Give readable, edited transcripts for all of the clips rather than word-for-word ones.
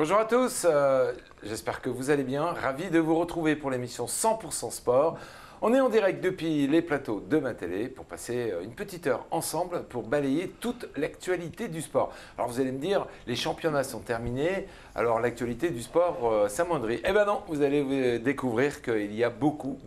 Bonjour à tous, j'espère que vous allez bien. Ravi de vous retrouver pour l'émission 100% Sport. On est en direct depuis les plateaux de ma télé pour passer une petite heure ensemble pour balayer toute l'actualité du sport. Alors vous allez me dire, les championnats sont terminés, alors l'actualité du sport s'amoindrit. Eh ben non, vous allez découvrir qu'il y a beaucoup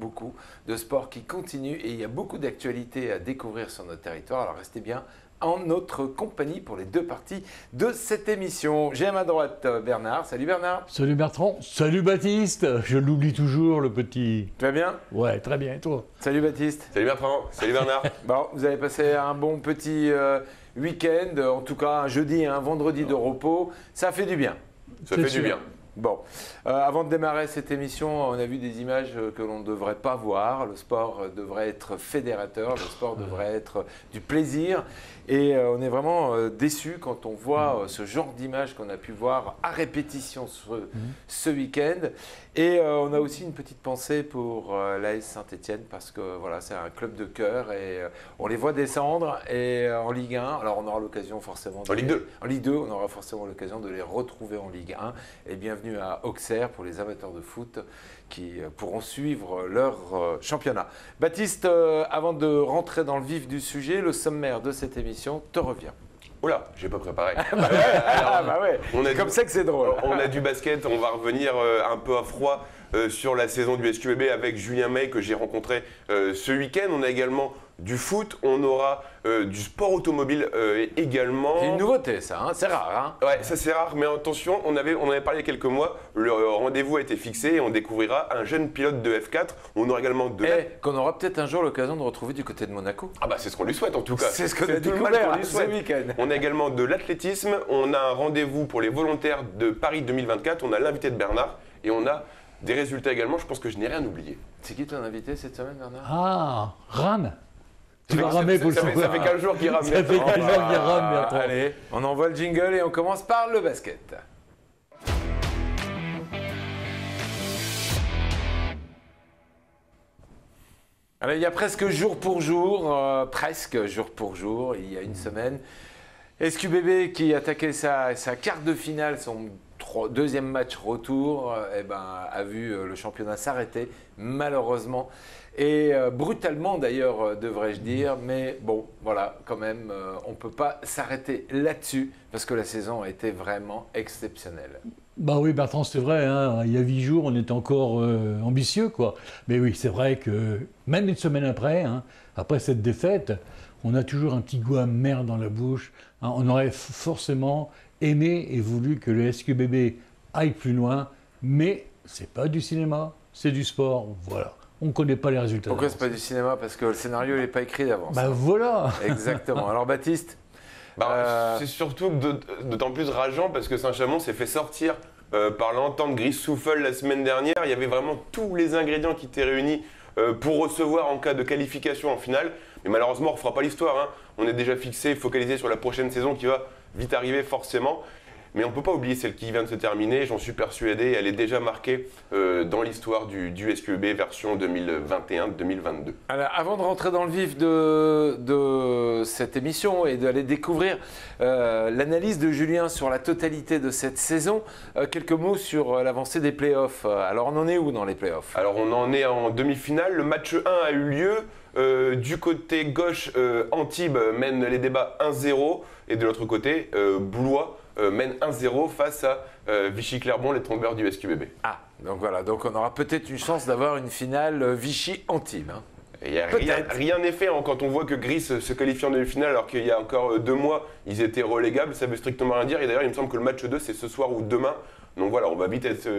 de sports qui continuent et il y a beaucoup d'actualités à découvrir sur notre territoire. Alors restez bien en notre compagnie pour les deux parties de cette émission. J'ai à ma droite Bernard. Salut Bernard. Salut Bertrand. Salut Baptiste. Je l'oublie toujours, le petit. Tu vas bien? Ouais, très bien. Et toi? Salut Baptiste. Salut Bertrand. Salut Bernard. Bon, vous avez passé un bon petit week-end, en tout cas un jeudi et un vendredi de repos. Ça fait du bien. Ça fait du bien. Bon, avant de démarrer cette émission, on a vu des images que l'on ne devrait pas voir. Le sport devrait être fédérateur, le sport devrait être du plaisir. Et on est vraiment déçus quand on voit ce genre d'images qu'on a pu voir à répétition ce week-end. Et on a aussi une petite pensée pour l'AS Saint-Etienne parce que voilà, c'est un club de cœur et on les voit descendre et en Ligue 1. Alors on aura l'occasion forcément En Ligue 2. En Ligue 2, on aura forcément l'occasion de les retrouver en Ligue 1. Et bienvenue à Auxerre pour les amateurs de foot qui pourront suivre leur championnat. Baptiste, avant de rentrer dans le vif du sujet, le sommaire de cette émission te revient. Oula, j'ai pas préparé. C'est comme ça que c'est drôle. On a du basket, on va revenir un peu à froid sur la saison du SQBB avec Julien May que j'ai rencontré ce week-end. On a également du foot, on aura du sport automobile également. C'est une nouveauté ça, hein, c'est rare. Hein. Ouais, ça c'est rare, mais attention, on avait parlé il y a quelques mois, le rendez-vous a été fixé et on découvrira un jeune pilote de F4. On aura également qu'on aura peut-être un jour l'occasion de retrouver du côté de Monaco. Ah bah c'est ce qu'on lui souhaite en tout cas. C'est ce qu'on a découvert ce week-end. On a également de l'athlétisme, on a un rendez-vous pour les volontaires de Paris 2024, on a l'invité de Bernard et on a des résultats également, je pense que je n'ai rien oublié. C'est qui ton invité cette semaine Bernard? Ah, Ram. Tu vas ramer pour le ça fait 15 jours qu'il rame. Ça fait 15 jours qu'il rame, Bertrand. Allez, on envoie le jingle et on commence par le basket. Alors, il y a presque jour pour jour, il y a une semaine, SQBB qui attaquait sa quart de finale, son deuxième match retour, a vu le championnat s'arrêter, malheureusement. Et brutalement d'ailleurs, devrais-je dire, mais bon, voilà, quand même, on ne peut pas s'arrêter là-dessus, parce que la saison a été vraiment exceptionnelle. Bah oui, Bertrand, c'est vrai, hein, il y a 8 jours, on était encore ambitieux, quoi. Mais oui, c'est vrai que même une semaine après, hein, après cette défaite, on a toujours un petit goût amer dans la bouche. Hein, on aurait forcément aimé et voulu que le SQBB aille plus loin, mais c'est pas du cinéma, c'est du sport, voilà. On ne connaît pas les résultats. Pourquoi c'est pas du cinéma? Parce que le scénario n'est pas écrit d'avance. Bah voilà. Exactement. Alors Baptiste, c'est surtout d'autant plus rageant parce que Saint-Chamond s'est fait sortir par l'entente Gris-Souffle la semaine dernière. Il y avait vraiment tous les ingrédients qui étaient réunis pour recevoir en cas de qualification en finale. Mais malheureusement, on ne refera pas l'histoire. Hein. On est déjà fixé, focalisé sur la prochaine saison qui va vite arriver forcément. Mais on ne peut pas oublier celle qui vient de se terminer, j'en suis persuadé, elle est déjà marquée dans l'histoire du SQB version 2021-2022. Alors, avant de rentrer dans le vif de cette émission et d'aller découvrir l'analyse de Julien sur la totalité de cette saison, quelques mots sur l'avancée des playoffs. Alors on en est où dans les playoffs? Alors on en est en demi-finale, le match 1 a eu lieu. Du côté gauche, Antibes mène les débats 1-0 et de l'autre côté, Blois mène 1-0 face à Vichy-Clermont, les tombeurs du SQBB. Ah, donc voilà, donc on aura peut-être une chance d'avoir une finale Vichy-Antibes. Hein. Rien n'est fait hein, quand on voit que Gris se qualifie en demi-finale alors qu'il y a encore 2 mois, ils étaient relégables, ça veut strictement rien dire. Et d'ailleurs, il me semble que le match 2, c'est ce soir ou demain. Donc voilà, on va vite être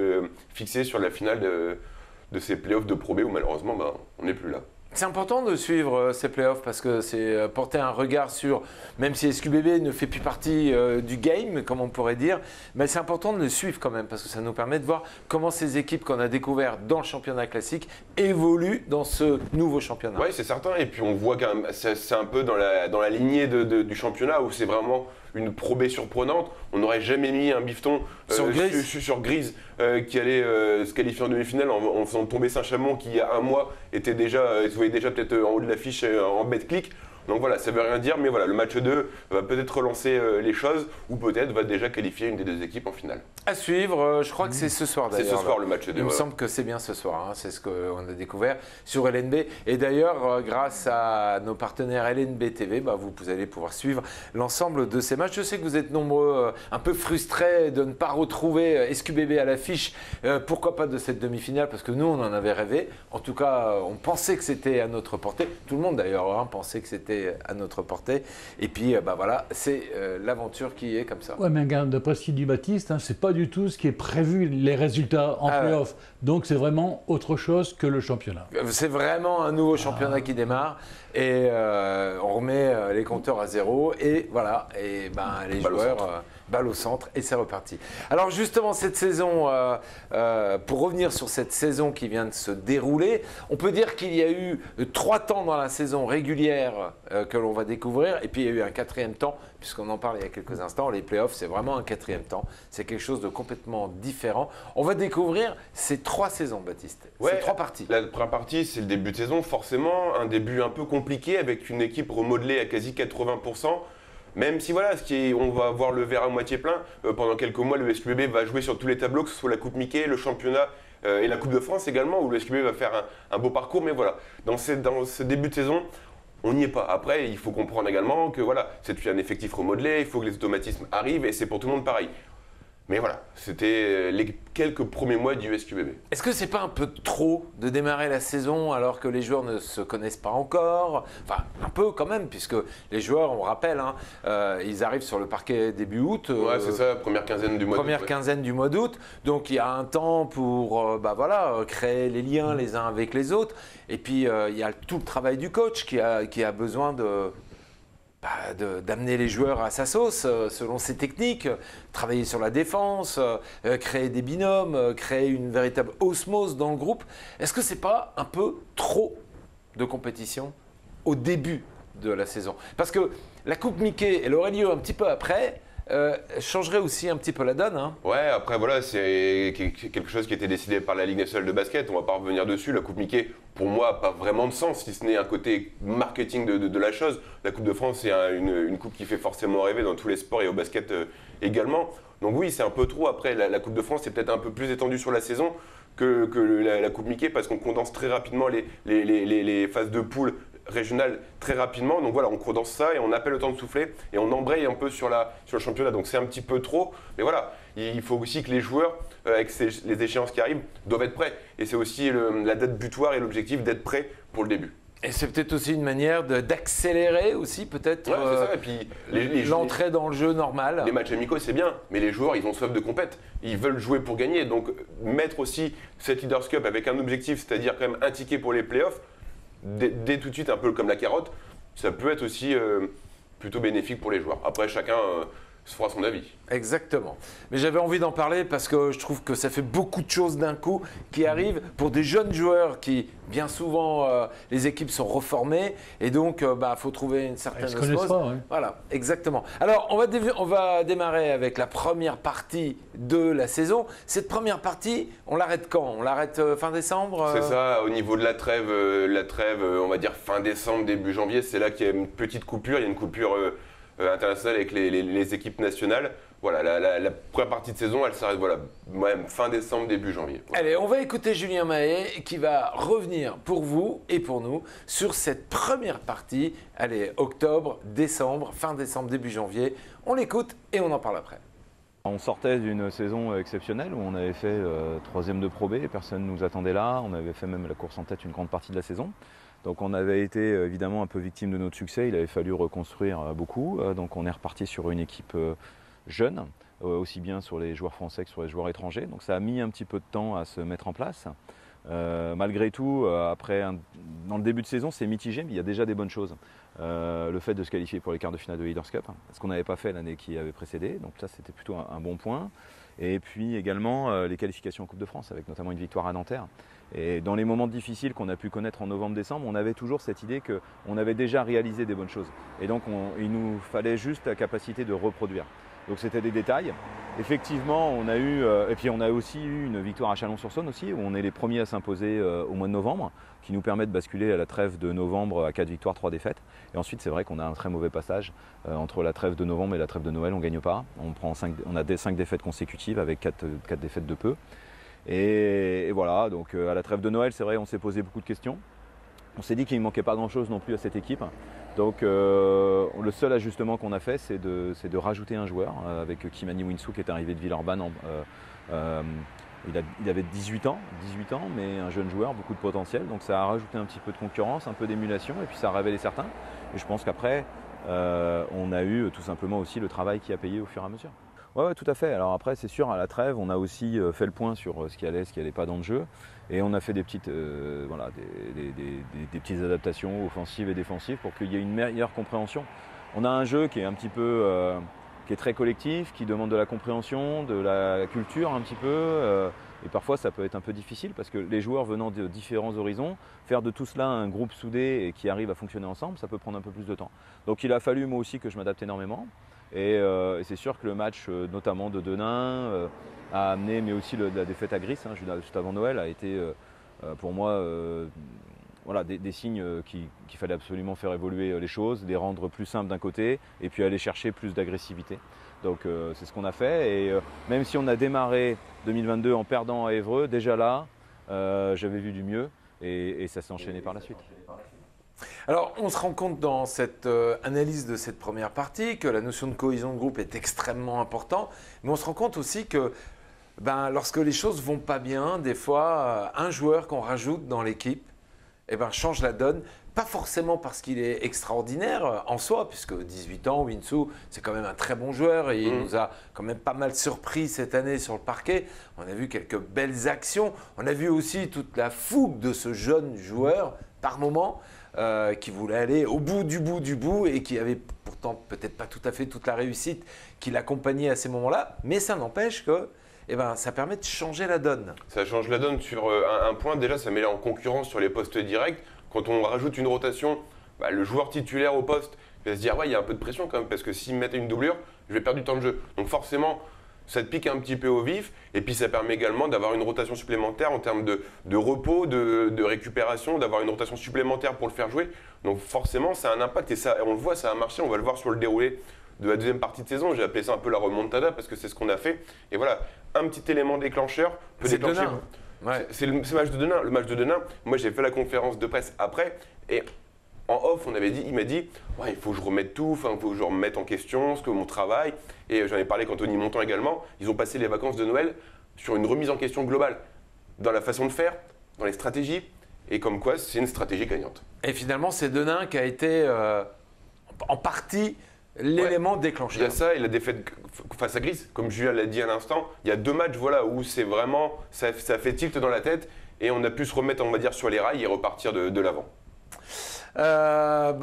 fixé sur la finale de ces playoffs de Pro B où malheureusement, on n'est plus là. C'est important de suivre ces playoffs parce que c'est porter un regard sur, même si SQBB ne fait plus partie du game, comme on pourrait dire, mais c'est important de le suivre quand même parce que ça nous permet de voir comment ces équipes qu'on a découvertes dans le championnat classique évoluent dans ce nouveau championnat. Oui, c'est certain. Et puis on voit quand même, c'est un peu dans la lignée du championnat où c'est vraiment une Pro B surprenante. On n'aurait jamais mis un bifton sur Grise qui allait se qualifier en demi-finale en faisant tomber Saint-Chamond qui il y a un mois était déjà, se voyait déjà peut-être en haut de l'affiche en BetClick. Donc voilà, ça veut rien dire, mais voilà, le match 2 va peut-être relancer les choses ou peut-être va déjà qualifier une des deux équipes en finale. À suivre, je crois que c'est ce soir d'ailleurs. C'est ce soir le match 2. Il me semble que c'est bien ce soir, hein, c'est ce qu'on a découvert sur LNB. Et d'ailleurs, grâce à nos partenaires LNB TV, vous allez pouvoir suivre l'ensemble de ces matchs. Je sais que vous êtes nombreux, un peu frustrés de ne pas retrouver SQBB à l'affiche. Pourquoi pas de cette demi-finale? Parce que nous, on en avait rêvé. En tout cas, on pensait que c'était à notre portée. Tout le monde d'ailleurs pensait que c'était à notre portée. Et puis, voilà, c'est l'aventure qui est comme ça. Ouais, mais regarde, d'après ce qu'il dit Baptiste, c'est pas du tout ce qui est prévu, les résultats en play-off. Donc, c'est vraiment autre chose que le championnat. C'est vraiment un nouveau championnat qui démarre. Et on remet les compteurs à zéro. Et voilà, et les joueurs... balle au centre et c'est reparti. Alors justement, cette saison, pour revenir sur cette saison qui vient de se dérouler, on peut dire qu'il y a eu 3 temps dans la saison régulière que l'on va découvrir et puis il y a eu un 4e temps, puisqu'on en parle il y a quelques instants, les playoffs c'est vraiment un 4e temps, c'est quelque chose de complètement différent. On va découvrir ces 3 saisons, Baptiste, ces 3 parties. La première partie, c'est le début de saison, forcément, un début un peu compliqué avec une équipe remodelée à quasi 80%. Même si voilà, on va voir le verre à moitié plein, pendant quelques mois, le SQBB va jouer sur tous les tableaux, que ce soit la Coupe Mickey, le championnat et la Coupe de France également, où le SQBB va faire un beau parcours. Mais voilà, dans ce début de saison, on n'y est pas. Après, il faut comprendre également que voilà, c'est un effectif remodelé, il faut que les automatismes arrivent et c'est pour tout le monde pareil. Mais voilà, c'était les quelques premiers mois du SQBB. Est-ce que c'est pas un peu trop de démarrer la saison alors que les joueurs ne se connaissent pas encore? Enfin, un peu quand même, puisque les joueurs, on rappelle, ils arrivent sur le parquet début août. Ouais, c'est ça, première quinzaine du mois d'août. Première quinzaine du mois d'août. Donc il y a un temps pour créer les liens les uns avec les autres. Et puis il y a tout le travail du coach qui a besoin d'amener les joueurs à sa sauce selon ses techniques, travailler sur la défense, créer des binômes, créer une véritable osmose dans le groupe. Est-ce que c'est pas un peu trop de compétition au début de la saison? Parce que la Coupe Mickey, elle aurait lieu un petit peu après, changerait aussi un petit peu la donne. Hein. Ouais, après voilà, c'est quelque chose qui a été décidé par la Ligue nationale de basket, on va pas revenir dessus. La Coupe Mickey, pour moi, n'a pas vraiment de sens, si ce n'est un côté marketing de la chose. La Coupe de France, c'est une coupe qui fait forcément rêver dans tous les sports et au basket également. Donc oui, c'est un peu trop. Après, la Coupe de France, c'est peut-être un peu plus étendu sur la saison que la Coupe Mickey, parce qu'on condense très rapidement les phases de poule régionales très rapidement. Donc voilà, on condense ça et on appelle le temps de souffler et on embraye un peu sur le championnat. Donc c'est un petit peu trop. Mais voilà, il faut aussi que les joueurs, avec les échéances qui arrivent, doivent être prêts. Et c'est aussi la date butoir et l'objectif d'être prêt pour le début. Et c'est peut-être aussi une manière d'accélérer aussi peut-être c'est ça. Et puis l'entrée dans le jeu normal. Les matchs amicaux, c'est bien, mais les joueurs, ils ont soif de compète. Ils veulent jouer pour gagner. Donc mettre aussi cette Leaders Cup avec un objectif, c'est-à-dire quand même un ticket pour les playoffs, dès tout de suite, un peu comme la carotte, ça peut être aussi plutôt bénéfique pour les joueurs. Après, chacun se fera son avis. Exactement. Mais j'avais envie d'en parler parce que je trouve que ça fait beaucoup de choses d'un coup qui arrivent pour des jeunes joueurs qui, bien souvent, les équipes sont reformées et donc faut trouver une certaine osmose. Ils se connaissent pas, ouais. Voilà, exactement. Alors, on va démarrer avec la première partie de la saison. Cette première partie, on l'arrête quand? On l'arrête fin décembre C'est ça, au niveau de la trêve, on va dire fin décembre, début janvier, c'est là qu'il y a une petite coupure. Il y a une coupure internationale avec les équipes nationales. Voilà, la première partie de saison, elle s'arrête fin décembre, début janvier. Voilà. Allez, on va écouter Julien Mahé qui va revenir pour vous et pour nous sur cette première partie. Allez, octobre, décembre, fin décembre, début janvier. On l'écoute et on en parle après. On sortait d'une saison exceptionnelle où on avait fait 3e de Pro B, personne ne nous attendait là, on avait fait même la course en tête une grande partie de la saison. Donc on avait été évidemment un peu victime de notre succès, il avait fallu reconstruire beaucoup, donc on est reparti sur une équipe jeune, aussi bien sur les joueurs français que sur les joueurs étrangers, donc ça a mis un petit peu de temps à se mettre en place. Malgré tout, dans le début de saison, c'est mitigé, mais il y a déjà des bonnes choses. Le fait de se qualifier pour les quarts de finale de Leaders Cup, ce qu'on n'avait pas fait l'année qui avait précédé, donc ça c'était plutôt un bon point. Et puis également les qualifications en Coupe de France, avec notamment une victoire à Nanterre. Et dans les moments difficiles qu'on a pu connaître en novembre-décembre, on avait toujours cette idée qu'on avait déjà réalisé des bonnes choses. Et donc il nous fallait juste la capacité de reproduire. Donc c'était des détails. Effectivement, on a eu, et puis on a aussi eu une victoire à Chalon-sur-Saône aussi, où on est les premiers à s'imposer au mois de novembre, qui nous permet de basculer à la trêve de novembre à 4 victoires, 3 défaites. Et ensuite, c'est vrai qu'on a un très mauvais passage entre la trêve de novembre et la trêve de Noël, on ne gagne pas. On a 5 défaites consécutives avec 4 défaites de peu. Et voilà, donc à la trêve de Noël, c'est vrai, on s'est posé beaucoup de questions. On s'est dit qu'il ne manquait pas grand-chose non plus à cette équipe. Donc le seul ajustement qu'on a fait, c'est de rajouter un joueur avec Kimani Winsou qui est arrivé de Villeurbanne. Il avait 18 ans, mais un jeune joueur, beaucoup de potentiel. Donc ça a rajouté un petit peu de concurrence, un peu d'émulation, et puis ça a révélé certains. Et je pense qu'après, on a eu tout simplement aussi le travail qui a payé au fur et à mesure. Ouais, tout à fait. Alors après, c'est sûr, à la trêve, on a aussi fait le point sur ce qui allait pas dans le jeu. Et on a fait des petites, des petites adaptations offensives et défensives pour qu'il y ait une meilleure compréhension. On a un jeu qui est un petit peu, qui est très collectif, qui demande de la compréhension, de la culture un petit peu. Et parfois, ça peut être un peu difficile parce que les joueurs venant de différents horizons, faire de tout cela un groupe soudé et qui arrive à fonctionner ensemble, ça peut prendre un peu plus de temps. Donc il a fallu moi aussi que je m'adapte énormément. Et c'est sûr que le match, notamment de Denain, a amené, mais aussi la défaite à Gris, juste avant Noël, a été pour moi des signes qu'il fallait absolument faire évoluer les choses, les rendre plus simples d'un côté, et puis aller chercher plus d'agressivité. Donc c'est ce qu'on a fait. Et même si on a démarré 2022 en perdant à Évreux, déjà là, j'avais vu du mieux, et ça s'est enchaîné par la suite. Alors, on se rend compte dans cette analyse de cette première partie que la notion de cohésion de groupe est extrêmement importante, mais on se rend compte aussi que lorsque les choses vont pas bien, des fois, un joueur qu'on rajoute dans l'équipe change la donne. Pas forcément parce qu'il est extraordinaire en soi, puisque 18 ans, Winsou, c'est quand même un très bon joueur et il nous a quand même pas mal surpris cette année sur le parquet. On a vu quelques belles actions. On a vu aussi toute la fougue de ce jeune joueur par moment. Qui voulait aller au bout du bout et qui avait pourtant peut-être pas tout à fait toute la réussite qui l'accompagnait à ces moments-là, mais ça n'empêche que ça permet de changer la donne. Ça change la donne sur un point, déjà ça met en concurrence sur les postes directs. Quand on rajoute une rotation, le joueur titulaire au poste va se dire ouais, il y a un peu de pression quand même parce que s'il me mettait une doublure, je vais perdre du temps de jeu. Donc forcément, ça te pique un petit peu au vif et puis ça permet également d'avoir une rotation supplémentaire en termes de repos, de récupération, d'avoir une rotation supplémentaire pour le faire jouer. Donc forcément, ça a un impact et ça, on le voit, ça a marché, on va le voir sur le déroulé de la deuxième partie de saison. J'ai appelé ça un peu la remontada parce que c'est ce qu'on a fait. Et voilà, un petit élément déclencheur peut déclencher. C'est le match de Denain. Le match de Denain, moi j'ai fait la conférence de presse après et en off, il m'a dit ouais, il faut que je remette tout, il faut que je remette en question mon travail. Et j'en ai parlé avec Anthony Montant également. Ils ont passé les vacances de Noël sur une remise en question globale dans la façon de faire, dans les stratégies, et comme quoi c'est une stratégie gagnante. Et finalement, c'est Denain qui a été en partie l'élément déclencheur. Il y a ça et la défaite face à Gris, comme Julien l'a dit à l'instant, il y a 2 matchs où c'est vraiment, ça fait tilt dans la tête et on a pu se remettre, on va dire, sur les rails et repartir de l'avant. On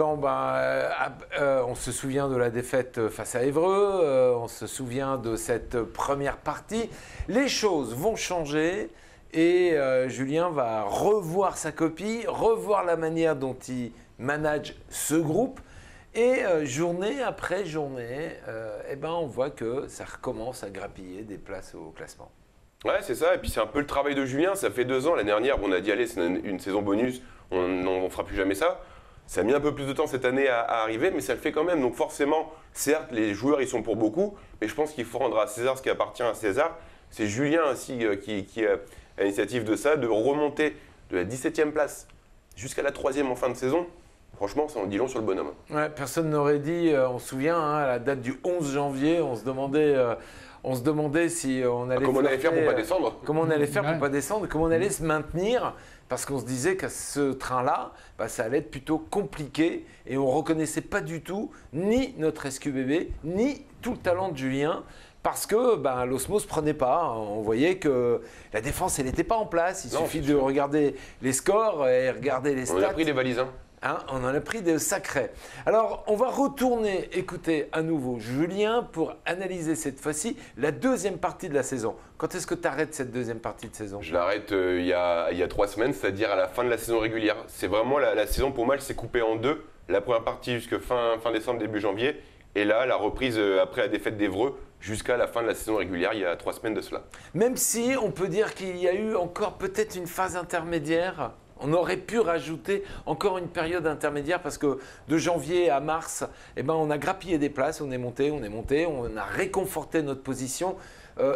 se souvient de la défaite face à Évreux, on se souvient de cette première partie. Les choses vont changer et Julien va revoir sa copie, revoir la manière dont il manage ce groupe. Et journée après journée, on voit que ça recommence à grappiller des places au classement. Ouais, c'est ça. Et puis c'est un peu le travail de Julien. Ça fait 2 ans. L'année dernière, on a dit allez, c'est une saison bonus, on ne fera plus jamais ça. Ça a mis un peu plus de temps cette année à arriver, mais ça le fait quand même. Donc forcément, certes, les joueurs, ils sont pour beaucoup, mais je pense qu'il faut rendre à César ce qui appartient à César. C'est Julien aussi qui a l'initiative de ça, de remonter de la 17e place jusqu'à la 3e en fin de saison. Franchement, ça en dit long sur le bonhomme. Ouais, personne n'aurait dit, on se souvient, à la date du 11 janvier, on se demandait si on allait... comment on allait faire pour ne pas descendre. Comment on allait faire pour ne pas descendre, comment on allait se maintenir, parce qu'on se disait qu'à ce train-là, ça allait être plutôt compliqué et on ne reconnaissait pas du tout ni notre SQBB, ni tout le talent de Julien. Parce que l'osmose ne prenait pas. On voyait que la défense, elle n'était pas en place. Il suffit de regarder les scores et regarder les stats. On a pris des valises. On en a pris des sacrés. Alors, on va retourner écouter à nouveau Julien pour analyser cette fois-ci la deuxième partie de la saison. Quand est-ce que tu arrêtes cette deuxième partie de saison? Je l'arrête il y a 3 semaines, c'est-à-dire à la fin de la saison régulière. C'est vraiment la saison, pour moi, elle s'est coupée en 2. La première partie jusqu'à fin décembre, début janvier. Et là, la reprise après la défaite d'Évreux jusqu'à la fin de la saison régulière, il y a 3 semaines de cela. Même si on peut dire qu'il y a eu encore peut-être une phase intermédiaire, on aurait pu rajouter encore une période intermédiaire parce que de janvier à mars, eh ben, on a grappillé des places, on est monté, on a réconforté notre position.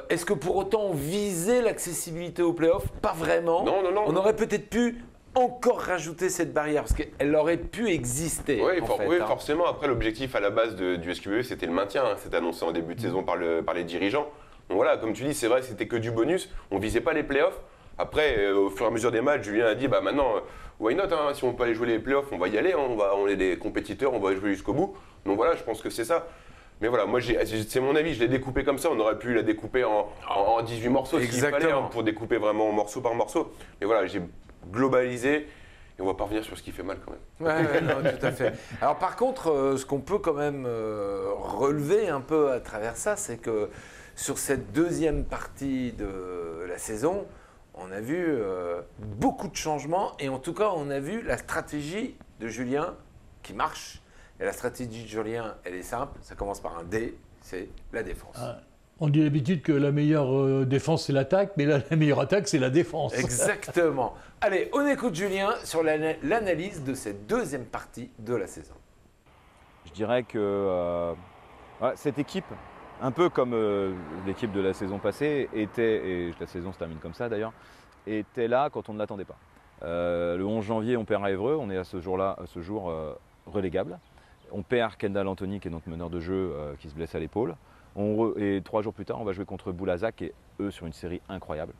Est-ce que pour autant on visait l'accessibilité aux playoffs? Pas vraiment. Non. On aurait peut-être pu encore rajouter cette barrière parce qu'elle aurait pu exister. Oui, forcément. Après, l'objectif à la base du SQBB, c'était le maintien. C'était annoncé en début de saison par les dirigeants. Donc voilà, comme tu dis, c'est vrai, c'était que du bonus. On visait pas les playoffs. Après, au fur et à mesure des matchs, Julien a dit bah maintenant, why not, hein, si on peut aller jouer les playoffs, on va y aller. Hein, on est des compétiteurs, on va jouer jusqu'au bout. Donc voilà, je pense que c'est ça. Mais voilà, moi, c'est mon avis, je l'ai découpé comme ça. On aurait pu la découper en 18 morceaux s'il fallait, hein, pour découper vraiment morceau par morceau. Mais voilà, j'ai globalisé. Et on va pas revenir sur ce qui fait mal quand même. Ouais, non, tout à fait. Alors par contre, ce qu'on peut quand même relever un peu à travers ça, c'est que sur cette deuxième partie de la saison, on a vu beaucoup de changements et en tout cas, on a vu la stratégie de Julien qui marche. Et la stratégie de Julien, elle est simple, ça commence par un D, c'est la défense. On dit d'habitude que la meilleure défense, c'est l'attaque, mais là, la meilleure attaque, c'est la défense. Exactement. Allez, on écoute Julien sur l'analyse de cette deuxième partie de la saison. Je dirais que cette équipe, un peu comme l'équipe de la saison passée, et la saison se termine comme ça d'ailleurs, était là quand on ne l'attendait pas. Le 11 janvier, on perd à Évreux, on est à ce jour relégable. On perd Kendall Anthony, qui est notre meneur de jeu, qui se blesse à l'épaule. Et 3 jours plus tard, on va jouer contre Boulazac, et eux sur une série incroyable.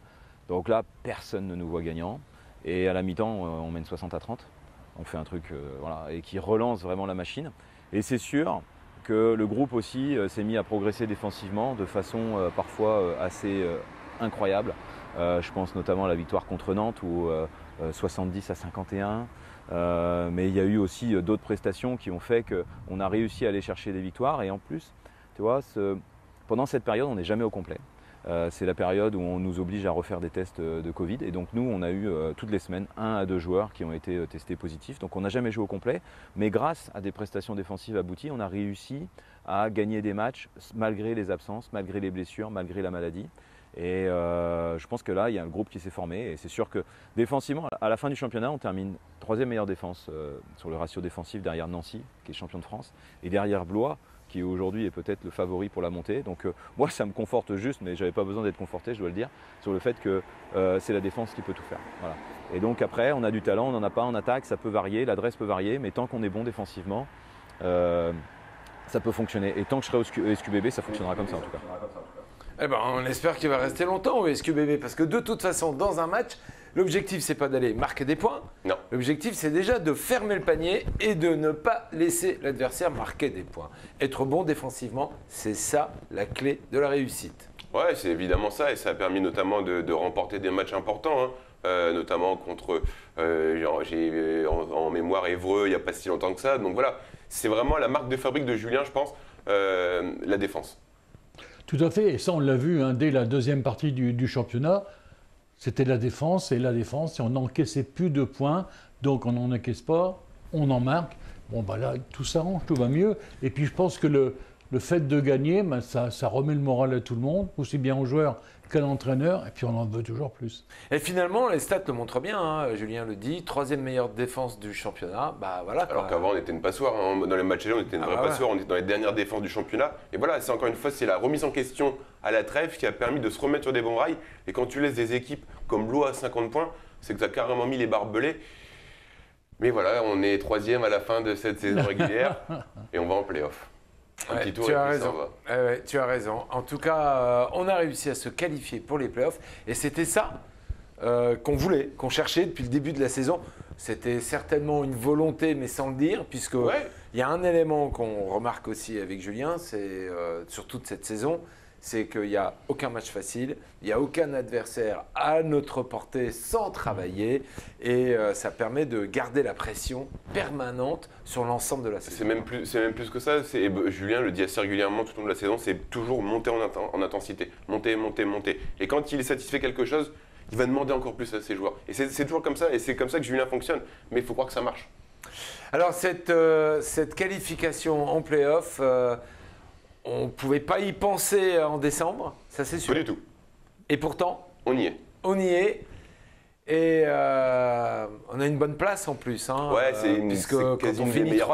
Donc là, personne ne nous voit gagnant. Et à la mi-temps, on mène 60-30. On fait un truc et qui relance vraiment la machine. Et c'est sûr que le groupe aussi s'est mis à progresser défensivement de façon parfois assez incroyable. Je pense notamment à la victoire contre Nantes où 70-51. Mais il y a eu aussi d'autres prestations qui ont fait qu'on a réussi à aller chercher des victoires. Et en plus, tu vois, pendant cette période, on n'est jamais au complet. C'est la période où on nous oblige à refaire des tests de Covid. Et donc nous, on a eu toutes les semaines 1 à 2 joueurs qui ont été testés positifs. Donc on n'a jamais joué au complet. Mais grâce à des prestations défensives abouties, on a réussi à gagner des matchs malgré les absences, malgré les blessures, malgré la maladie. Et je pense que là, il y a un groupe qui s'est formé. Et c'est sûr que défensivement, à la fin du championnat, on termine 3e meilleure défense sur le ratio défensif derrière Nancy, qui est champion de France, et derrière Blois, qui aujourd'hui est peut-être le favori pour la montée. Donc moi, ça me conforte juste, mais je n'avais pas besoin d'être conforté, je dois le dire, sur le fait que c'est la défense qui peut tout faire. Voilà. Et donc après, on a du talent, on n'en a pas en attaque, ça peut varier, l'adresse peut varier, mais tant qu'on est bon défensivement, ça peut fonctionner. Et tant que je serai au SQBB, ça fonctionnera comme ça en tout cas. Eh ben, on espère qu'il va rester longtemps au SQBB, parce que de toute façon, dans un match, l'objectif, c'est pas d'aller marquer des points. Non. L'objectif, c'est déjà de fermer le panier et de ne pas laisser l'adversaire marquer des points. Être bon défensivement, c'est ça la clé de la réussite. Ouais, c'est évidemment ça, et ça a permis notamment de remporter des matchs importants, hein. Notamment contre, j'ai en mémoire Évreux, il n'y a pas si longtemps que ça. Donc voilà, c'est vraiment la marque de fabrique de Julien, je pense, la défense. Tout à fait, et ça on l'a vu dès la deuxième partie du championnat, c'était la défense, et on n'encaissait plus de points, donc on n'en encaisse pas, on en marque. Bon bah là, tout s'arrange, tout va mieux. Et puis je pense que le fait de gagner, ça remet le moral à tout le monde, aussi bien aux joueurs qu'à l'entraîneur, et puis on en veut toujours plus. Et finalement, les stats le montrent bien, hein, Julien le dit, 3e meilleure défense du championnat, bah voilà. Alors qu'avant on était une passoire, hein. Dans les matchs, on était une vraie passoire, on était dans les dernières défenses du championnat. Et voilà, c'est encore une fois, c'est la remise en question à la trêve qui a permis de se remettre sur des bons rails. Et quand tu laisses des équipes comme Blois à 50 points, c'est que tu as carrément mis les barbelés. Mais voilà, on est 3e à la fin de cette saison régulière et on va en play-off. Ouais, tu as raison. Tu as raison. En tout cas, on a réussi à se qualifier pour les playoffs et c'était ça qu'on voulait, qu'on cherchait depuis le début de la saison. C'était certainement une volonté, mais sans le dire, puisque il y a un élément qu'on remarque aussi avec Julien, c'est sur toute cette saison, c'est qu'il n'y a aucun match facile, il n'y a aucun adversaire à notre portée sans travailler et ça permet de garder la pression permanente sur l'ensemble de la saison. C'est même plus que ça, Julien le dit assez régulièrement tout au long de la saison, c'est toujours monter en intensité, monter. Et quand il est satisfait de quelque chose, il va demander encore plus à ses joueurs. Et c'est toujours comme ça, et c'est comme ça que Julien fonctionne, mais il faut croire que ça marche. Alors cette qualification en play-off, On ne pouvait pas y penser en décembre, ça c'est sûr. Pas du tout. Et pourtant, On y est. on y est. Et on a une bonne place en plus. Hein, Ouais, puisque c'est quand quasi on une des finit meilleures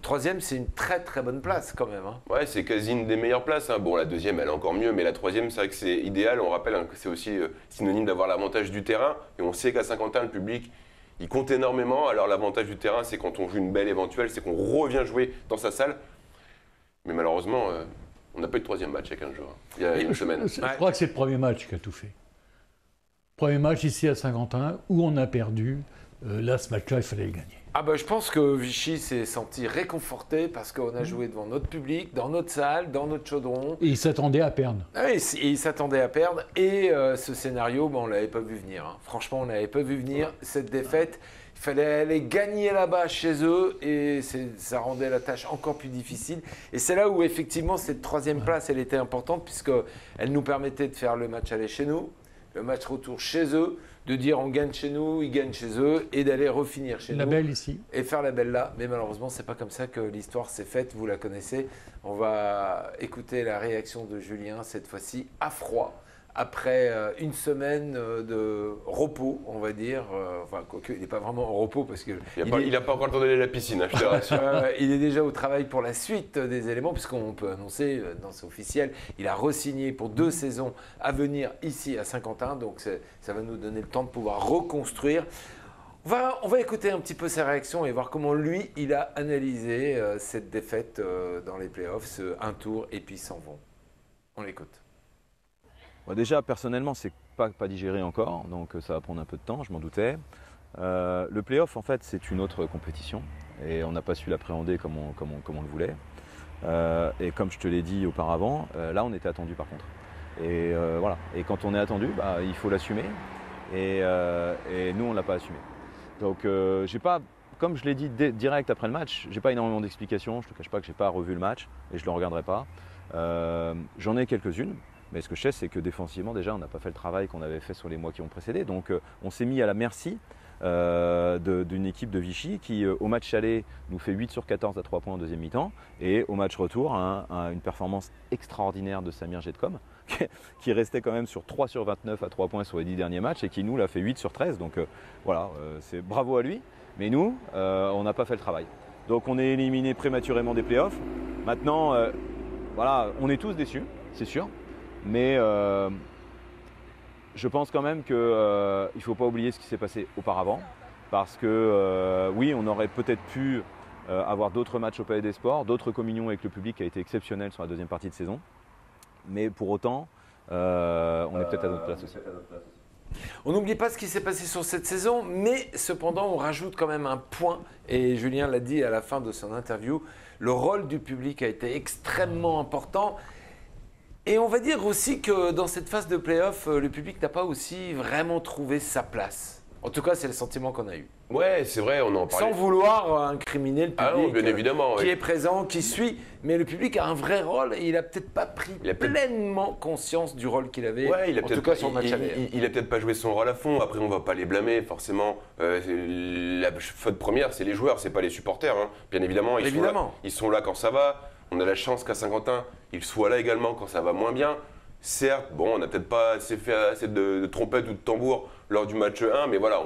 troisième, c'est une très très bonne place quand même. Hein. Ouais, c'est quasi une des meilleures places. Hein. Bon, la deuxième, elle est encore mieux, mais la troisième, c'est vrai que c'est idéal. On rappelle que c'est aussi synonyme d'avoir l'avantage du terrain. Et on sait qu'à Saint-Quentin, le public, il compte énormément. Alors l'avantage du terrain, c'est quand on joue une belle éventuelle, c'est qu'on revient jouer dans sa salle. Mais malheureusement, on n'a pas eu de troisième match il y a 15 jours. Il y a une semaine. Je crois que c'est le premier match qui a tout fait. Premier match ici à Saint-Quentin où on a perdu. Là, ce match-là, il fallait le gagner. Ah bah, je pense que Vichy s'est senti réconforté parce qu'on a joué devant notre public, dans notre salle, dans notre chaudron. Et il s'attendait à perdre. Ah oui, il s'attendait à perdre et ce scénario, on ne l'avait pas vu venir. Hein. Franchement, on ne l'avait pas vu venir. Cette défaite, il fallait aller gagner là-bas chez eux et ça rendait la tâche encore plus difficile. Et c'est là où effectivement cette troisième place, elle était importante puisqu'elle nous permettait de faire le match aller chez nous, le match retour chez eux, de dire on gagne chez nous, ils gagnent chez eux et d'aller refinir chez nous. La belle ici. Et faire la belle là. Mais malheureusement, c'est pas comme ça que l'histoire s'est faite, vous la connaissez. On va écouter la réaction de Julien, cette fois-ci à froid, après une semaine de repos, on va dire. Enfin, quoique, il n'est pas vraiment en repos parce que... Il n'a pas encore le temps d'aller à la piscine, hein, je te rassure. il est déjà au travail pour la suite des éléments, puisqu'on peut annoncer, dans c'est officiel, il a re-signé pour 2 saisons à venir ici à Saint-Quentin, donc ça va nous donner le temps de pouvoir reconstruire. On va écouter un petit peu sa réaction et voir comment lui, il a analysé cette défaite dans les playoffs, un tour et puis ils s'en vont. On l'écoute. Bon, déjà, personnellement, c'est pas digéré encore, donc ça va prendre un peu de temps, je m'en doutais. Le play-off, en fait, c'est une autre compétition et on n'a pas su l'appréhender comme on le voulait. Et comme je te l'ai dit auparavant, là, on était attendu par contre. Et voilà. Et quand on est attendu, il faut l'assumer. Et nous, on ne l'a pas assumé. Donc, j'ai pas, comme je l'ai dit direct après le match, j'ai pas énormément d'explications. Je ne te cache pas que j'ai pas revu le match et je ne le regarderai pas. J'en ai quelques-unes. Mais ce que je sais, c'est que défensivement, déjà, on n'a pas fait le travail qu'on avait fait sur les mois qui ont précédé. Donc, on s'est mis à la merci d'une équipe de Vichy qui, au match aller, nous fait 8 sur 14 à 3 points en deuxième mi-temps. Et au match retour, une performance extraordinaire de Samir Jedkom, qui restait quand même sur 3 sur 29 à 3 points sur les 10 derniers matchs et qui, nous, l'a fait 8 sur 13. Donc, voilà, c'est bravo à lui. Mais nous, on n'a pas fait le travail. Donc, on est éliminé prématurément des playoffs. Maintenant, voilà, on est tous déçus, c'est sûr. Mais je pense quand même qu'il ne faut pas oublier ce qui s'est passé auparavant. Parce que oui, on aurait peut-être pu avoir d'autres matchs au Palais des Sports, d'autres communions avec le public qui a été exceptionnel sur la deuxième partie de saison. Mais pour autant, on est peut-être à notre place aussi. On n'oublie pas ce qui s'est passé sur cette saison, mais cependant, on rajoute quand même un point. Et Julien l'a dit à la fin de son interview, le rôle du public a été extrêmement important. Et on va dire aussi que dans cette phase de play-off, le public n'a pas aussi vraiment trouvé sa place. En tout cas, c'est le sentiment qu'on a eu. Ouais, c'est vrai, on en parlait. Sans vouloir incriminer le public non, bien évidemment, qui oui. est présent, qui suit. Mais le public a un vrai rôle et il n'a peut-être pas pris pleinement conscience du rôle qu'il avait, ouais, en tout cas sur le match aller. Il n'a peut-être pas joué son rôle à fond. Après, on ne va pas les blâmer, forcément. La faute première, c'est les joueurs, ce n'est pas les supporters. Hein. Bien évidemment, ils sont là quand ça va. On a la chance qu'à Saint-Quentin, ils soient là également quand ça va moins bien. Certes, bon, on n'a peut-être pas assez fait assez de trompettes ou de tambours lors du match 1, mais voilà,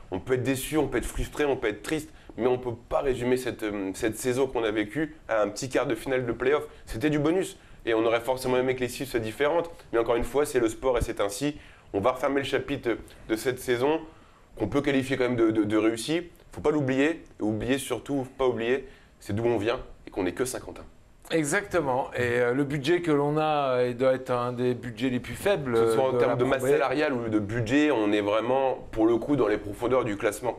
on peut être déçu, on peut être frustré, on peut être triste, mais on ne peut pas résumer cette saison qu'on a vécue à un petit quart de finale de play-off. C'était du bonus et on aurait forcément aimé que les chiffres soient différentes, mais encore une fois, c'est le sport et c'est ainsi. On va refermer le chapitre de cette saison qu'on peut qualifier quand même de réussi. Il ne faut pas l'oublier, et surtout, pas oublier, c'est d'où on vient et qu'on n'est que Saint-Quentin. Exactement. Et le budget que l'on a, il doit être un des budgets les plus faibles. Que ce soit en termes de masse salariale ou de budget, on est vraiment, pour le coup, dans les profondeurs du classement.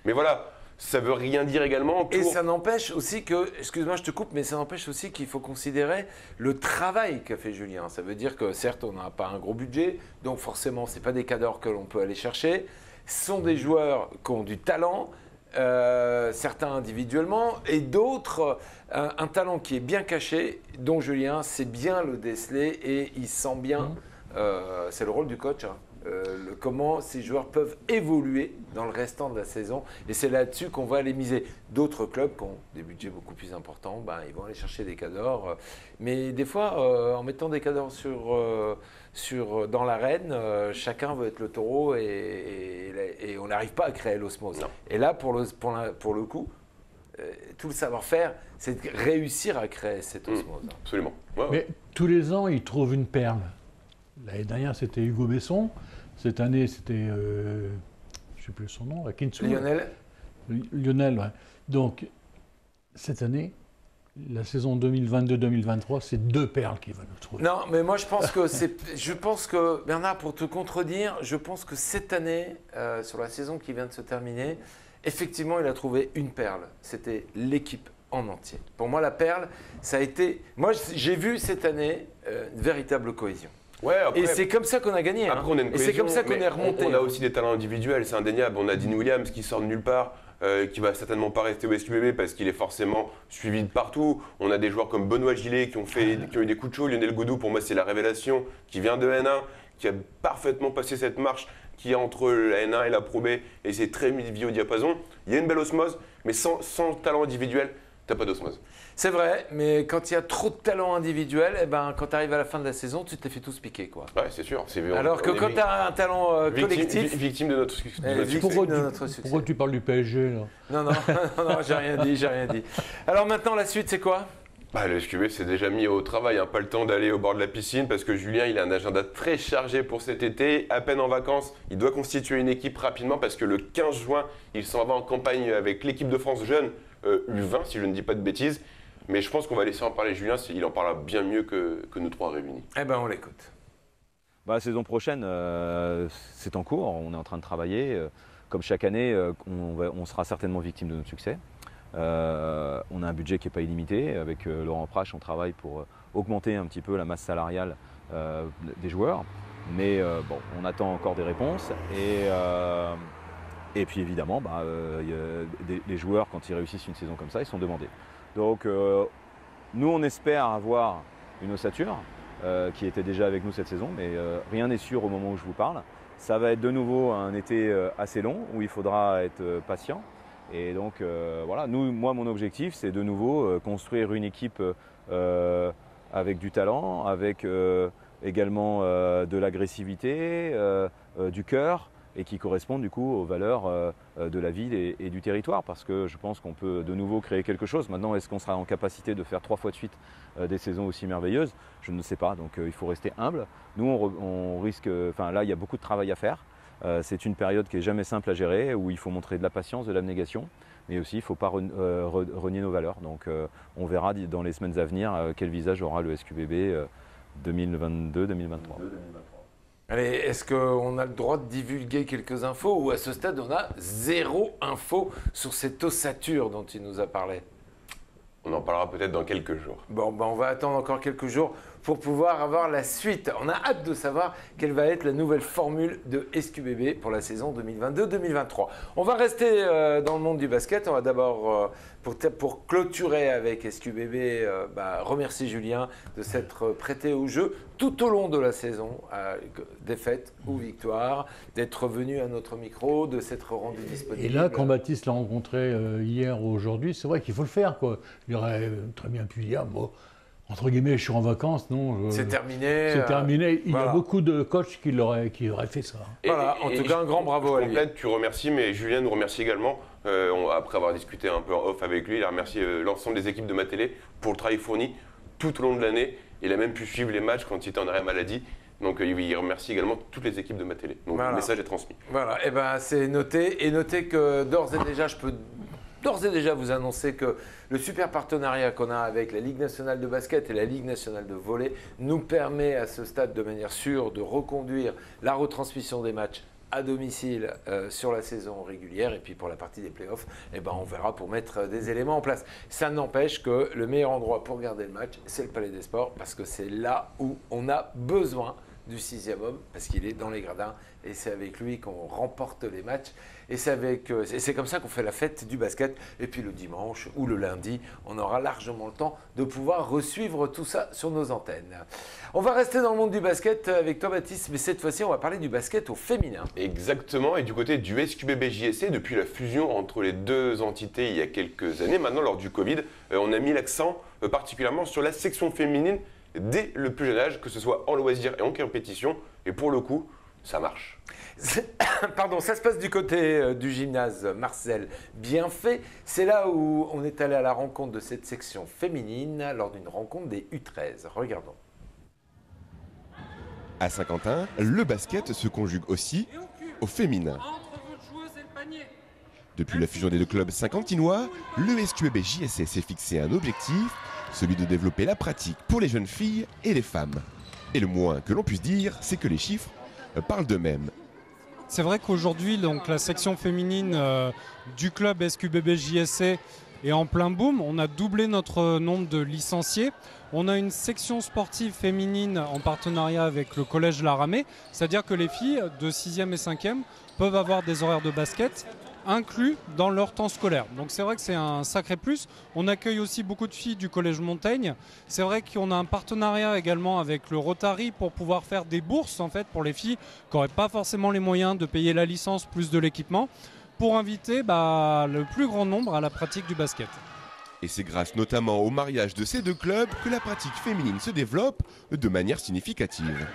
Mais voilà, ça ne veut rien dire également. Et ça n'empêche aussi que, excuse-moi, je te coupe, mais ça n'empêche aussi qu'il faut considérer le travail qu'a fait Julien. Ça veut dire que certes, on n'a pas un gros budget, donc forcément, ce n'est pas des cadors que l'on peut aller chercher. Ce sont des joueurs qui ont du talent. Certains individuellement et d'autres un talent qui est bien caché, dont Julien sait bien le déceler et il sent bien, c'est le rôle du coach, hein, comment ces joueurs peuvent évoluer dans le restant de la saison. Et c'est là-dessus qu'on va les miser. D'autres clubs qui ont des budgets beaucoup plus importants, ils vont aller chercher des cadors. Mais des fois, en mettant des cadors dans l'arène, chacun veut être le taureau et on n'arrive pas à créer l'osmose. Et là, pour le coup, tout le savoir-faire, c'est de réussir à créer cette osmose. Absolument. Mais tous les ans, ils trouvent une perle. L'année dernière, c'était Hugo Besson. Cette année, c'était, je ne sais plus son nom, Kinsu. Lionel, ouais. Donc, cette année, la saison 2022-2023, c'est 2 perles qu'il va nous trouver. Non, mais moi, je pense que, Bernard, pour te contredire, je pense que cette année, sur la saison qui vient de se terminer, effectivement, il a trouvé une perle. C'était l'équipe en entier. Pour moi, la perle, ça a été... Moi, j'ai vu cette année une véritable cohésion. Ouais, après, et c'est comme ça qu'on a gagné. Après, on a une cohésion, et c'est comme ça qu'on est remonté. On a aussi des talents individuels, c'est indéniable. On a Dean Williams qui sort de nulle part, qui va certainement pas rester au SQBB parce qu'il est forcément suivi de partout. On a des joueurs comme Benoît Gillet qui ont eu des coups de chaud. Lionel Godou, pour moi, c'est la révélation, qui vient de N1, qui a parfaitement passé cette marche qui est entre la N1 et la Pro B, et c'est très mis au diapason. Il y a une belle osmose, mais sans talent individuel, t'as pas d'osmose. C'est vrai, mais quand il y a trop de talent individuel, quand tu arrives à la fin de la saison, tu t'es fait tous piquer, quoi. Ouais, c'est sûr. Alors que quand tu as un talent collectif... Victime de notre succès. Pourquoi tu parles du PSG, là? Non, j'ai rien dit. Alors maintenant, la suite, c'est quoi? Le SQB s'est déjà mis au travail, pas le temps d'aller au bord de la piscine parce que Julien, il a un agenda très chargé pour cet été, à peine en vacances. Il doit constituer une équipe rapidement parce que le 15 juin, il s'en va en campagne avec l'équipe de France jeune U20, si je ne dis pas de bêtises. Mais je pense qu'on va laisser en parler Julien, il en parlera bien mieux que nous trois réunis. On l'écoute. La saison prochaine, c'est en cours, on est en train de travailler. Comme chaque année, on sera certainement victime de notre succès. On a un budget qui n'est pas illimité. Avec Laurent Prache, on travaille pour augmenter un petit peu la masse salariale des joueurs. Mais on attend encore des réponses. Et puis évidemment, les joueurs, quand ils réussissent une saison comme ça, ils sont demandés. Donc nous, on espère avoir une ossature qui était déjà avec nous cette saison, mais rien n'est sûr au moment où je vous parle. Ça va être de nouveau un été assez long où il faudra être patient. Et donc moi, mon objectif, c'est de nouveau construire une équipe avec du talent, avec également de l'agressivité, du cœur, et qui correspondent du coup aux valeurs de la ville et du territoire, parce que je pense qu'on peut de nouveau créer quelque chose. Maintenant, est-ce qu'on sera en capacité de faire 3 fois de suite des saisons aussi merveilleuses? Je ne sais pas, donc il faut rester humble. Nous, on risque, là, il y a beaucoup de travail à faire. C'est une période qui n'est jamais simple à gérer, où il faut montrer de la patience, de l'abnégation, mais aussi il ne faut pas renier nos valeurs. Donc on verra dans les semaines à venir quel visage aura le SQBB 2022-2023. Allez, est-ce qu'on a le droit de divulguer quelques infos ou à ce stade on a 0 info sur cette ossature dont il nous a parlé? On en parlera peut-être dans quelques jours. Bon, on va attendre encore quelques jours pour pouvoir avoir la suite. On a hâte de savoir quelle va être la nouvelle formule de SQBB pour la saison 2022-2023. On va rester dans le monde du basket. On va d'abord, pour clôturer avec SQBB, remercier Julien de s'être prêté au jeu tout au long de la saison, défaite ou victoire, d'être venu à notre micro, de s'être rendu disponible. Et là, quand Baptiste l'a rencontré hier ou aujourd'hui, c'est vrai qu'il faut le faire, quoi. Il aurait très bien pu dire, entre guillemets, je suis en vacances, non. C'est terminé. C'est terminé. Il y a beaucoup de coachs qui auraient fait ça. En tout cas, un grand bravo à lui. Tu remercies, mais Julien nous remercie également. Après avoir discuté un peu en off avec lui, il a remercié l'ensemble des équipes de ma télé pour le travail fourni tout au long de l'année. Il a même pu suivre les matchs quand il était en arrêt maladie. Donc il remercie également toutes les équipes de ma télé. Donc le message est transmis. Voilà, c'est noté. Et notez que d'ores et déjà, je peux d'ores et déjà vous annoncer que le super partenariat qu'on a avec la Ligue nationale de basket et la Ligue nationale de volley nous permet à ce stade de manière sûre de reconduire la retransmission des matchs à domicile sur la saison régulière, et puis pour la partie des playoffs, on verra pour mettre des éléments en place. Ça n'empêche que le meilleur endroit pour regarder le match, c'est le Palais des Sports, parce que c'est là où on a besoin du 6e homme, parce qu'il est dans les gradins, et c'est avec lui qu'on remporte les matchs, et c'est comme ça qu'on fait la fête du basket. Et puis le dimanche ou le lundi, on aura largement le temps de pouvoir resuivre tout ça sur nos antennes. On va rester dans le monde du basket avec toi, Baptiste, mais cette fois-ci, on va parler du basket au féminin. Exactement, et du côté du SQBB JSC, depuis la fusion entre les deux entités il y a quelques années, maintenant lors du Covid, on a mis l'accent particulièrement sur la section féminine dès le plus jeune âge, que ce soit en loisir et en compétition, et pour le coup, ça marche. Pardon, ça se passe du côté du gymnase Marcel Bienfait. C'est là où on est allé à la rencontre de cette section féminine lors d'une rencontre des U13. Regardons. À Saint-Quentin, le basket se conjugue aussi au féminin. Depuis la fusion des deux clubs saint-quentinois, le SQBB JSC s'est fixé un objectif, celui de développer la pratique pour les jeunes filles et les femmes. Et le moins que l'on puisse dire, c'est que les chiffres parlent d'eux-mêmes. C'est vrai qu'aujourd'hui, donc, la section féminine du club SQBB JSC est en plein boom. On a doublé notre nombre de licenciés. On a une section sportive féminine en partenariat avec le collège Laramée. C'est-à-dire que les filles de 6e et 5e peuvent avoir des horaires de basket inclus dans leur temps scolaire. Donc c'est vrai que c'est un sacré plus. On accueille aussi beaucoup de filles du collège Montaigne. C'est vrai qu'on a un partenariat également avec le Rotary pour pouvoir faire des bourses en fait pour les filles qui n'auraient pas forcément les moyens de payer la licence plus de l'équipement, pour inviter le plus grand nombre à la pratique du basket. Et c'est grâce notamment au mariage de ces deux clubs que la pratique féminine se développe de manière significative.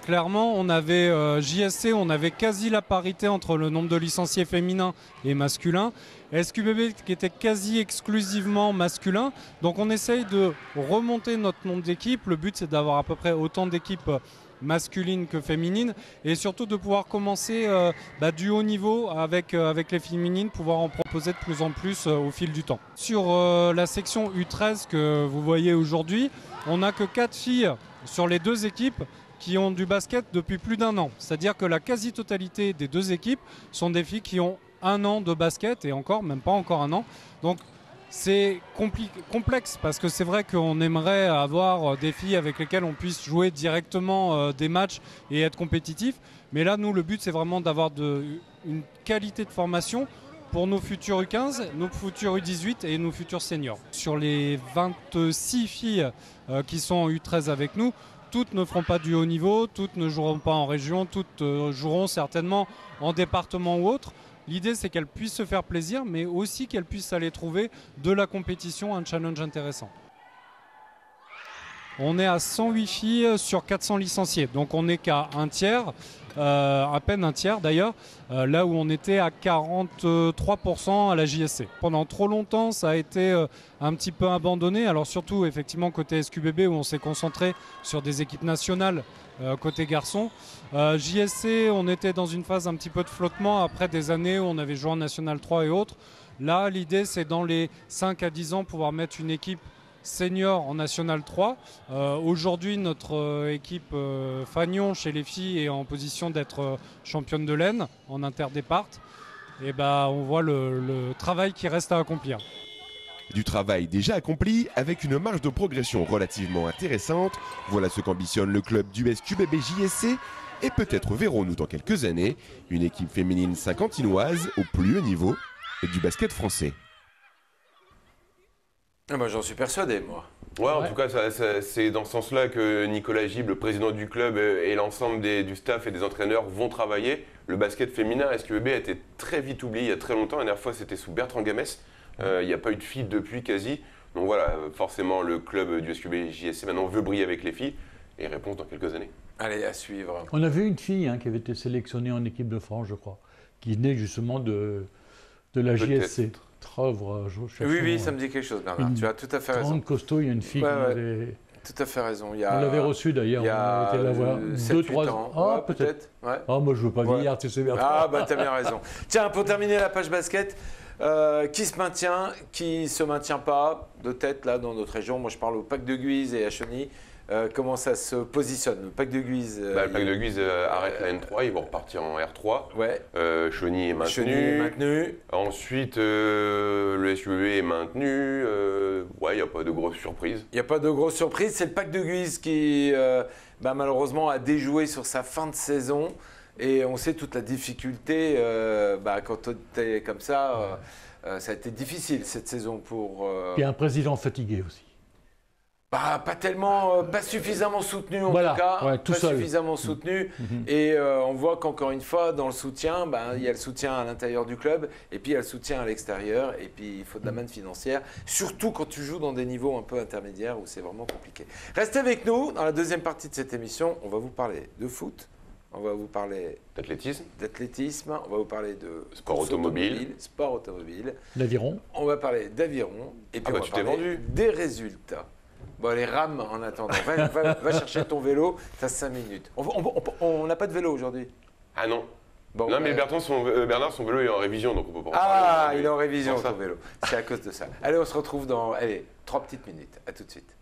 Clairement, on avait JSC, on avait quasi la parité entre le nombre de licenciés féminins et masculins. SQBB qui était quasi exclusivement masculin. Donc on essaye de remonter notre nombre d'équipes. Le but c'est d'avoir à peu près autant d'équipes masculines que féminines. Et surtout de pouvoir commencer du haut niveau avec les féminines, pouvoir en proposer de plus en plus au fil du temps. Sur la section U13 que vous voyez aujourd'hui, on n'a que 4 filles sur les 2 équipes qui ont du basket depuis plus d'1 an. C'est-à-dire que la quasi-totalité des 2 équipes sont des filles qui ont 1 an de basket et encore, même pas encore 1 an. Donc c'est complexe parce que c'est vrai qu'on aimerait avoir des filles avec lesquelles on puisse jouer directement des matchs et être compétitif. Mais là, nous, le but, c'est vraiment d'avoir une qualité de formation pour nos futurs U15, nos futurs U18 et nos futurs seniors. Sur les 26 filles qui sont en U13 avec nous, toutes ne feront pas du haut niveau, toutes ne joueront pas en région, toutes joueront certainement en département ou autre. L'idée, c'est qu'elles puissent se faire plaisir, mais aussi qu'elles puissent aller trouver de la compétition, un challenge intéressant. On est à 108 filles sur 400 licenciés, donc on n'est qu'à un tiers, à peine un tiers d'ailleurs, là où on était à 43% à la JSC. Pendant trop longtemps, ça a été un petit peu abandonné, alors surtout effectivement côté SQBB où on s'est concentré sur des équipes nationales côté garçons. JSC, on était dans une phase un petit peu de flottement après des années où on avait joué en National 3 et autres. Là, l'idée, c'est dans les 5 à 10 ans pouvoir mettre une équipe senior en National 3. Aujourd'hui, notre équipe Fagnon chez les filles est en position d'être championne de l'Aisne en interdépart. Et on voit le travail qui reste à accomplir. Du travail déjà accompli avec une marge de progression relativement intéressante. Voilà ce qu'ambitionne le club du SQBB JSC. Et peut-être verrons-nous dans quelques années une équipe féminine saint-quentinoise au plus haut niveau du basket français. J'en suis persuadé, moi. Ouais, en tout cas, c'est dans ce sens-là que Nicolas Gib, le président du club, et l'ensemble du staff et des entraîneurs vont travailler. Le basket féminin SQBB a été très vite oublié il y a très longtemps. La dernière fois, c'était sous Bertrand Gamès. Il n'y a pas eu de filles depuis quasi. Donc voilà, forcément, le club du SQBB JSC maintenant veut briller avec les filles. Et réponse dans quelques années. Allez, à suivre. On avait une fille qui avait été sélectionnée en équipe de France, je crois, qui venait justement de la JSC. Oui, ça me dit quelque chose, Bernard. Tu as tout à fait raison. Grande costaud, il y a une fille qui avait... Tout à fait raison. On l'avait reçue d'ailleurs, on a été la voir 2-3 ans. Ah, peut-être. Ouais. Ah, moi je veux pas vieillir, tu sais bien. Ah, t'as bien raison. Tiens, pour terminer la page basket, qui se maintient, qui se maintient pas, de tête là dans notre région. Moi je parle au Pac de Guise et à Chauny. Comment ça se positionne? Le Pac de Guise le Pac de Guise arrête la N3, ils vont repartir en R3. Ouais. Chauny est maintenu. Ensuite, le SQBB est maintenu. Il n'y a pas de grosses surprises. Il n'y a pas de grosses surprises. C'est le Pac de Guise qui malheureusement a déjoué sur sa fin de saison. Et on sait toute la difficulté, quand tu es comme ça, ça a été difficile cette saison pour... Et un président fatigué aussi. Pas tellement, pas suffisamment soutenu en tout cas, tout pas seul. suffisamment soutenu. Et on voit qu'encore une fois, dans le soutien, il y a le soutien à l'intérieur du club, et puis il y a le soutien à l'extérieur, et puis il faut de la manne financière, surtout quand tu joues dans des niveaux un peu intermédiaires où c'est vraiment compliqué. Restez avec nous, dans la deuxième partie de cette émission, on va vous parler de foot. On va vous parler d'athlétisme, on va vous parler de sport automobile, l'aviron. On va parler d'aviron et puis on va parler des résultats. Bon, les rames en attendant. Va chercher ton vélo, t'as 5 minutes. On n'a pas de vélo aujourd'hui. Ah non. Bon, non, mais Bernard, son vélo est en révision, donc on peut pas en parler. Il est en révision ton vélo. C'est à cause de ça. Allez, on se retrouve dans 3 petites minutes. À tout de suite.